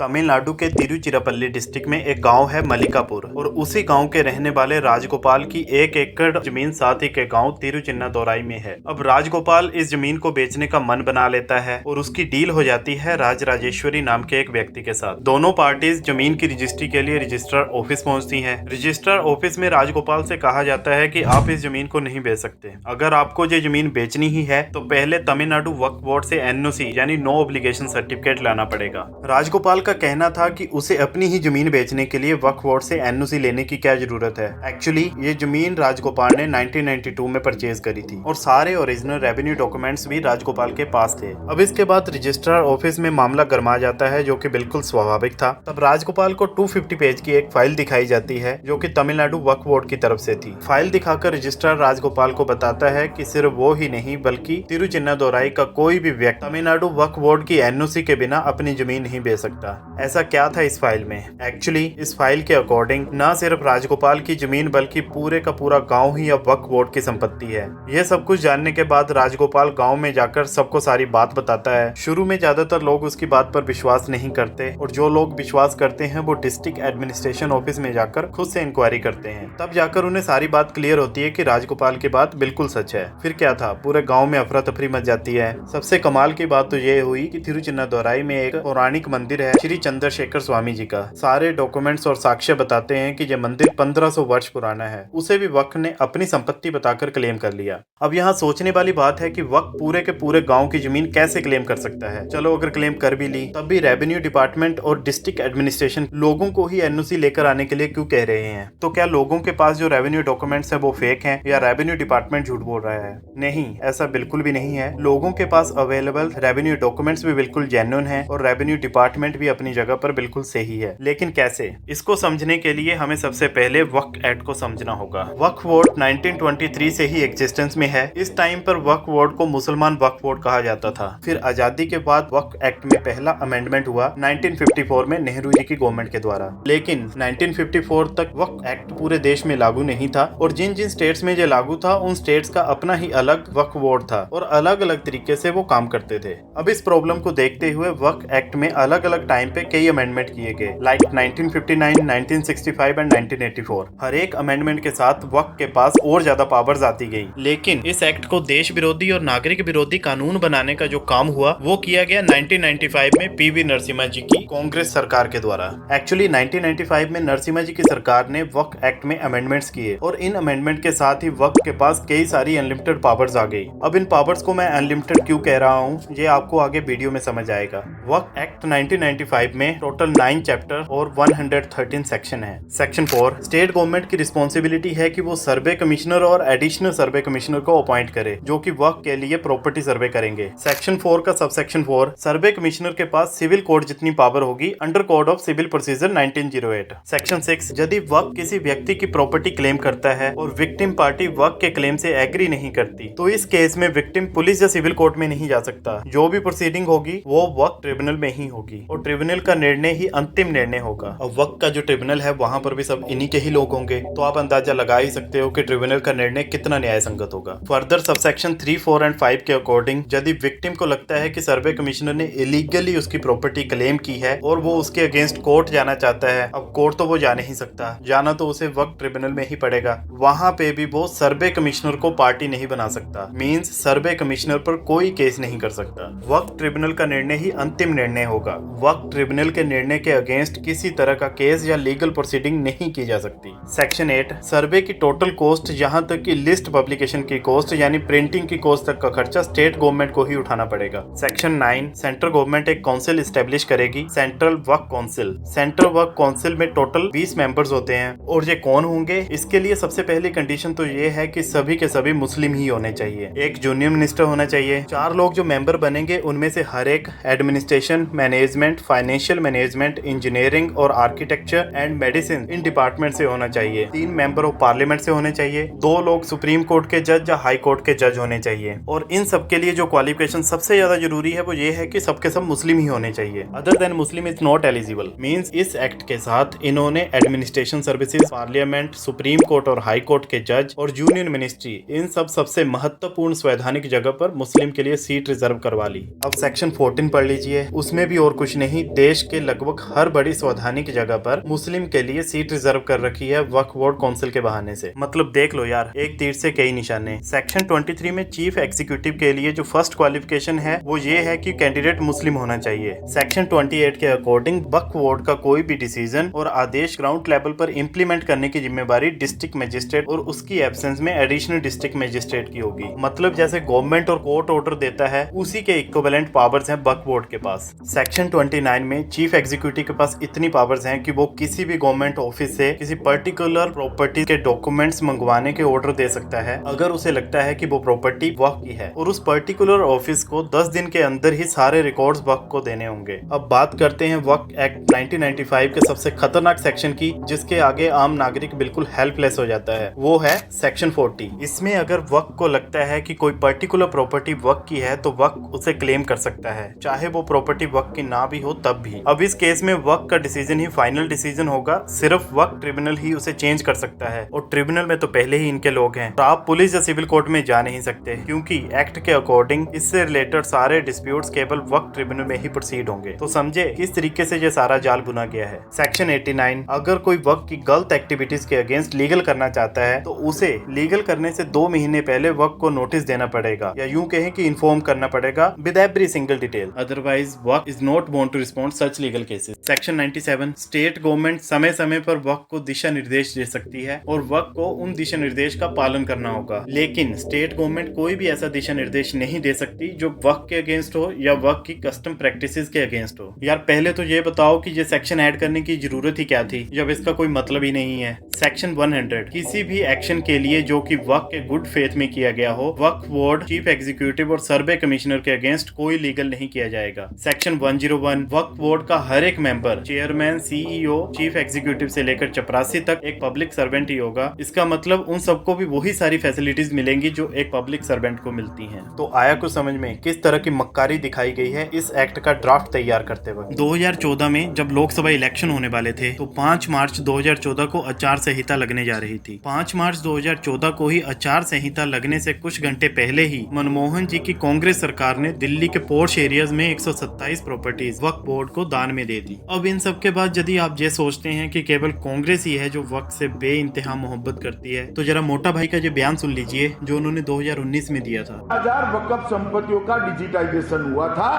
तमिलनाडु के तिरुचिरापल्ली डिस्ट्रिक्ट में एक गांव है मलिकापुर और उसी गांव के रहने वाले राजगोपाल की 1 एकड़ जमीन साथ ही के गांव तिरुचिन्नादोराई में है। अब राजगोपाल इस जमीन को बेचने का मन बना लेता है और उसकी डील हो जाती है राजराजेश्वरी नाम के एक व्यक्ति के साथ। दोनों पार्टीज जमीन की रजिस्ट्री के लिए रजिस्ट्रार ऑफिस पहुंचती हैं। रजिस्ट्रार ऑफिस में राजगोपाल से कहा जाता है कि आप इस जमीन को नहीं बेच सकते। अगर आपको ये जमीन बेचनी ही है तो पहले तमिलनाडु वक्फ बोर्ड से एनओसी यानी नो ऑब्लिगेशन सर्टिफिकेट लाना पड़ेगा। राजगोपाल का कहना था कि उसे अपनी ही जमीन बेचने के लिए वक्फ बोर्ड से एनओसी लेने की क्या जरूरत है। एक्चुअली ये जमीन राजगोपाल ने 1992 में परचेज करी थी और सारे ओरिजिनल रेवेन्यू डॉक्यूमेंट्स भी राजगोपाल के पास थे। अब इसके बाद रजिस्ट्रार ऑफिस में मामला गरमा जाता है, जो कि बिल्कुल स्वाभाविक था। तब राजगोपाल को 250 पेज की एक फाइल दिखाई जाती है जो कि तमिलनाडु वक्फ बोर्ड की तरफ से थी। फाइल दिखाकर रजिस्ट्रार राजगोपाल को बताता है कि सिर्फ वो ही नहीं बल्कि तिरुचिन्नादोराई का कोई भी व्यक्ति तमिलनाडु वक्फ बोर्ड की एनओसी के बिना अपनी जमीन नहीं बेच सकता। ऐसा क्या था इस फाइल में? एक्चुअली इस फाइल के अकॉर्डिंग न सिर्फ राजगोपाल की जमीन बल्कि पूरे का पूरा गांव ही अब वक्फ बोर्ड की संपत्ति है। यह सब कुछ जानने के बाद राजगोपाल गांव में जाकर सबको सारी बात बताता है। शुरू में ज्यादातर लोग उसकी बात पर विश्वास नहीं करते और जो लोग विश्वास करते हैं वो डिस्ट्रिक्ट एडमिनिस्ट्रेशन ऑफिस में जाकर खुद से इंक्वायरी करते हैं। तब जाकर उन्हें सारी बात क्लियर होती है कि राजगोपाल की बात बिल्कुल सच है। फिर क्या था, पूरे गाँव में अफरा तफरी मच जाती है। सबसे कमाल की बात तो ये हुई कि तिरुचिन्नादोराई में एक पौराणिक मंदिर है श्री चंद्रशेखर स्वामी जी का। सारे डॉक्यूमेंट्स और साक्ष्य बताते हैं कि यह मंदिर 1500 वर्ष पुराना है। उसे भी वक्फ ने अपनी संपत्ति बताकर क्लेम कर लिया। अब यहाँ सोचने वाली बात है कि वक्फ पूरे के पूरे गांव की जमीन कैसे क्लेम कर सकता है। चलो अगर क्लेम कर भी ली तब भी रेवेन्यू डिपार्टमेंट और डिस्ट्रिक्ट एडमिनिस्ट्रेशन लोगों को ही एनओसी लेकर आने के लिए क्यों कह रहे हैं? तो क्या लोगों के पास जो रेवेन्यू डॉक्यूमेंट्स है वो फेक हैं या रेवेन्यू डिपार्टमेंट झूठ बोल रहा है? नहीं, ऐसा बिल्कुल भी नहीं है। लोगों के पास अवेलेबल रेवेन्यू डॉक्यूमेंट्स भी बिल्कुल जेन्युइन है और रेवेन्यू डिपार्टमेंट भी अपनी जगह पर बिल्कुल सही है। लेकिन कैसे? इसको समझने के लिए हमें सबसे पहले वक्फ एक्ट को समझना होगा। वक्फ बोर्ड 1923 से ही एग्जिस्टेंस में है। इस टाइम पर वक्फ बोर्ड को मुसलमान वक्फ बोर्ड कहा जाता था। फिर आजादी के बाद वक्फ एक्ट में पहला अमेंडमेंट हुआ 1954 में नेहरू जी की गवर्नमेंट के द्वारा। लेकिन 1954 तक वक्फ एक्ट पूरे देश में लागू नहीं था और जिन जिन स्टेट्स में ये लागू था उन स्टेट्स का अपना ही अलग वक्फ बोर्ड था और अलग अलग तरीके से वो काम करते थे। अब इस प्रॉब्लम को देखते हुए वक्फ एक्ट में अलग अलग टाइम पे कई अमेंडमेंट किए गए, लाइक 1959, 1965 एंड 1984। हर एक अमेंडमेंट के साथ वक्फ के पास और ज्यादा पावर्स आती गई। लेकिन इस एक्ट को देश विरोधी और नागरिक विरोधी कानून बनाने का जो काम हुआ वो किया गया 1995 में पीवी नरसिम्हा जी की कांग्रेस सरकार के द्वारा। एक्चुअली 1995 में नरसिम्हा जी की सरकार ने वक्फ एक्ट में अमेंडमेंट्स किए और इन अमेंडमेंट के साथ ही वक्फ के पास कई सारी अनलिमिटेड पावर्स आ गई। अब इन पावर्स को मैं अनलिमिटेड क्यों कह रहा हूँ ये आपको आगे वीडियो में समझ आएगा। वक्फ एक्ट 1995 में टोटल 9 चैप्टर और 113 सेक्शन है। सेक्शन 4 स्टेट गवर्नमेंट की रिस्पॉन्सिबिलिटी है कि वो सर्वे कमिश्नर और एडिशनल सर्वे कमिश्नर को अपॉइंट करे जो कि वक्फ के लिए प्रॉपर्टी सर्वे करेंगे। सेक्शन 4 का सबसेक्शन 4 सर्वे कमिश्नर के पास सिविल कोड जितनी पावर होगी under code of civil procedure 1908। Section 6 यदि वक्फ किसी व्यक्ति की प्रॉपर्टी क्लेम करता है और विक्टिम पार्टी वक्फ के क्लेम से एग्री नहीं करती तो इस केस में विक्टिम पुलिस या सिविल कोर्ट में नहीं जा सकता। जो भी प्रोसीडिंग होगी वो वक्फ ट्रिब्यूनल में ही होगी और ट्रिब्यूनल का निर्णय ही अंतिम निर्णय होगा। अब वक्फ का जो ट्रिब्यूनल है वहाँ पर भी सब इन्हीं के ही लोग होंगे, तो आप अंदाजा लगा ही सकते हो कि ट्रिब्यूनल का निर्णय कितना न्याय संगत होगा। फर्दर सबसेक्शन 3, 4 एंड 5 के अकॉर्डिंग यदि विक्टिम को लगता है कि सर्वे कमिश्नर ने इलीगली उसकी प्रॉपर्टी क्लेम की है और वो उसके अगेंस्ट कोर्ट जाना चाहता है, अब कोर्ट तो वो जा नहीं सकता, जाना तो उसे वक्फ ट्रिब्यूनल में ही पड़ेगा। वहाँ पे भी वो सर्वे कमिश्नर को पार्टी नहीं बना सकता, मींस सर्वे कमिश्नर पर कोई केस नहीं कर सकता। वक्फ ट्रिब्यूनल का निर्णय ही अंतिम निर्णय होगा। वक्फ ट्रिब्यूनल के निर्णय के अगेंस्ट किसी तरह का केस या लीगल प्रोसीडिंग नहीं की जा सकती। सेक्शन 8 सर्वे की टोटल कॉस्ट यहाँ तक कि लिस्ट पब्लिकेशन की कॉस्ट यानी प्रिंटिंग की कॉस्ट तक का खर्चा स्टेट गवर्नमेंट को ही उठाना पड़ेगा। सेक्शन 9 सेंट्रल गवर्नमेंट एक काउंसिल एस्टेब्लिश करेगी, सेंट्रल वक्फ काउंसिल। सेंट्रल वक्फ काउंसिल में टोटल 20 मेंबर्स होते हैं और ये कौन होंगे? इसके लिए सबसे पहली कंडीशन तो ये है कि सभी के सभी मुस्लिम ही होने चाहिए। एक जूनियर मिनिस्टर होना चाहिए। 4 लोग जो मेंबर बनेंगे उनमें से हर एक administration, management, financial management, engineering और आर्किटेक्चर एंड मेडिसिन इन डिपार्टमेंट से होना चाहिए। 3 मेंबर ऑफ पार्लियामेंट से होने चाहिए। 2 लोग सुप्रीम कोर्ट के जज या हाई कोर्ट के जज होने चाहिए। और इन सब के लिए जो क्वालिफिकेशन सबसे ज्यादा जरूरी है वो ये है कि सबके सब मुस्लिम ही होने चाहिए। Other than Muslim is not eligible. Means इस एक्ट के साथ इन्होंने administration services, parliament, supreme court और हाई कोर्ट के जज और यूनियन मिनिस्ट्री इन सब सबसे महत्वपूर्ण संवैधानिक जगह पर मुस्लिम के लिए सीट रिजर्व करवा ली। अब सेक्शन 14 पढ़ लीजिए। उसमें भी और कुछ नहीं देश के लगभग हर बड़ी संवैधानिक जगह पर मुस्लिम के लिए सीट रिजर्व कर रखी है वक्फ बोर्ड काउंसिल के बहाने से। मतलब देख लो यार, एक तीर से कई निशाने। सेक्शन 23 में चीफ एग्जीक्यूटिव के लिए जो फर्स्ट क्वालिफिकेशन है वो ये है कि कैंडिडेट मुस्लिम होना चाहिए। सेक्शन 28 के अकॉर्डिंग वक्फ बोर्ड का कोई भी डिसीजन और आदेश ग्राउंड लेवल पर इम्प्लीमेंट करने की जिम्मेदारी डिस्ट्रिक्ट मजिस्ट्रेट और उसकी एब्सेंस में एडिशनल डिस्ट्रिक्ट मजिस्ट्रेट की होगी। मतलब जैसे गवर्नमेंट और कोर्ट ऑर्डर देता है उसी के इक्विवेलेंट पावर्स हैं वक्फ बोर्ड के पास। सेक्शन 29 में चीफ एग्जीक्यूटिव के पास इतनी पावर्स हैं कि वो किसी भी गवर्नमेंट ऑफिस से किसी पर्टिकुलर प्रॉपर्टी के डॉक्यूमेंट्स मंगवाने के ऑर्डर दे सकता है अगर उसे लगता है कि वो प्रॉपर्टी वक्फ की है, और उस पर्टिकुलर ऑफिस को 10 दिन के अंदर ही सारे रिकॉर्ड्स वक्फ को देने होंगे। अब बात करते हैं वक्फ एक्ट 1995 के सबसे खतरनाक सेक्शन की, जिसके आगे आम नागरिक बिल्कुल हेल्पलेस हो जाता है। वो है सेक्शन 40। इसमें अगर वक्फ को लगता है कि कोई पर्टिकुलर प्रॉपर्टी वक्फ की है तो वक्फ उसे क्लेम कर सकता है, चाहे वो प्रॉपर्टी वक्फ की ना भी हो तब भी। अब इस केस में वक्फ का डिसीजन ही फाइनल डिसीजन होगा, सिर्फ वक्फ ट्रिब्यूनल ही उसे चेंज कर सकता है, और ट्रिब्यूनल में तो पहले ही इनके लोग हैं, तो आप पुलिस या सिविल कोर्ट में जा नहीं सकते, क्योंकि एक्ट के अकॉर्डिंग इससे रिलेटेड सारे डिस्प्यूट्स केवल वक्फ ट्रिब्यूनल में ही प्रोसीड होंगे। तो समझे किस तरीके से ये सारा जाल बुना गया है। सेक्शन 89, अगर कोई वक्फ की गलत एक्टिविटीज के अगेंस्ट लीगल करना चाहता है तो उसे लीगल करने से 2 महीने पहले वक्फ को नोटिस देना पड़ेगा, या यूं कहें कि इन्फॉर्म करना पड़ेगा with every single detail, otherwise वक्फ is not bound to respond such legal cases. Section 97, state government समय समय पर वक्फ को दिशा निर्देश दे सकती है और वक्फ को उन दिशा निर्देश का पालन करना होगा, लेकिन स्टेट गवर्नमेंट कोई भी ऐसा दिशा निर्देश नहीं दे सकती जो वक्फ के अगेंस्ट हो या वक्फ की कस्टम प्रैक्टिसेस के अगेंस्ट हो। यार पहले तो ये बताओ कि ये सेक्शन ऐड करने की जरूरत ही क्या थी जब इसका कोई मतलब ही नहीं है। सेक्शन 100, किसी भी एक्शन के लिए जो कि वक्फ के गुड फेथ में किया गया हो, वक्फ बोर्ड, चीफ एग्जीक्यूटिव और सर्वे कमिश्नर के अगेंस्ट कोई लीगल नहीं किया जाएगा। सेक्शन 101, वक्फ बोर्ड का हर एक member, chairman, CEO, chief executive से लेकर चपरासी तक एक पब्लिक सर्वेंट ही होगा। इसका मतलब उन सबको भी वही सारी फैसिलिटीज मिलेंगी जो एक पब्लिक सर्वेंट को मिलती हैं। तो आया कुछ समझ में किस तरह की मक्कारी दिखाई गई है इस एक्ट का ड्राफ्ट तैयार करते वक्त। 2014 में जब लोकसभा इलेक्शन होने वाले थे तो 5 मार्च 2014 को आचार संहिता लगने जा रही थी। 5 मार्च 2014 को ही आचार संहिता लगने से कुछ घंटे पहले ही मनमोहन जी की कांग्रेस सरकार ने दिल्ली के पोर्श एरियाज में 127 प्रॉपर्टीज वक्फ बोर्ड को दान में दे दी। अब इन सब के बाद यदि आप ये सोचते हैं कि केवल कांग्रेस ही है जो वक्फ से बेइंतहा मोहब्बत करती है, तो जरा मोटा भाई का ये बयान सुन लीजिए जो उन्होंने 2019 में दिया था। 1000 वक्फ संपत्तियों का डिजिटाइजेशन हुआ था।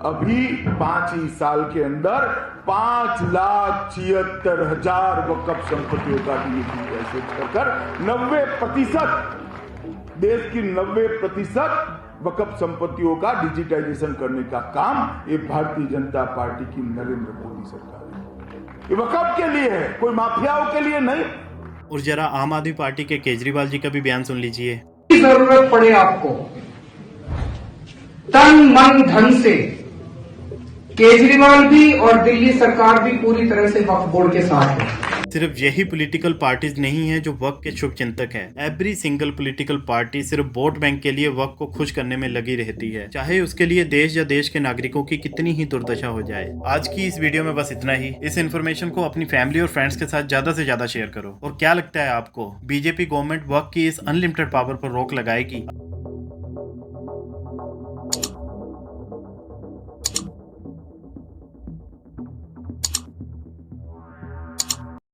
अभी 5 ही साल के अंदर 5,76,000 वक्फ संपत्तियों का डिजिटाइजेशन कर 90%, देश की 90% वक्फ संपत्तियों का डिजिटाइजेशन करने का काम ये भारतीय जनता पार्टी की नरेंद्र मोदी सरकार है। ये वक्फ के लिए है, कोई माफियाओं के लिए नहीं। और जरा आम आदमी पार्टी के केजरीवाल जी का भी बयान सुन लीजिए। जरूरत पड़े आपको तन मन धन से केजरीवाल भी और दिल्ली सरकार भी पूरी तरह से वक्फ बोर्ड के साथ है। सिर्फ यही पॉलिटिकल पार्टीज नहीं है जो वक्फ के शुभ चिंतक हैं। एवरी सिंगल पॉलिटिकल पार्टी सिर्फ वोट बैंक के लिए वक्फ को खुश करने में लगी रहती है, चाहे उसके लिए देश या देश के नागरिकों की कितनी ही दुर्दशा हो जाए। आज की इस वीडियो में बस इतना ही। इस इन्फॉर्मेशन को अपनी फैमिली और फ्रेंड्स के साथ ज्यादा से ज्यादा शेयर करो। और क्या लगता है आपको, बीजेपी गवर्नमेंट वक्फ की इस अनलिमिटेड पावर पर रोक लगाएगी?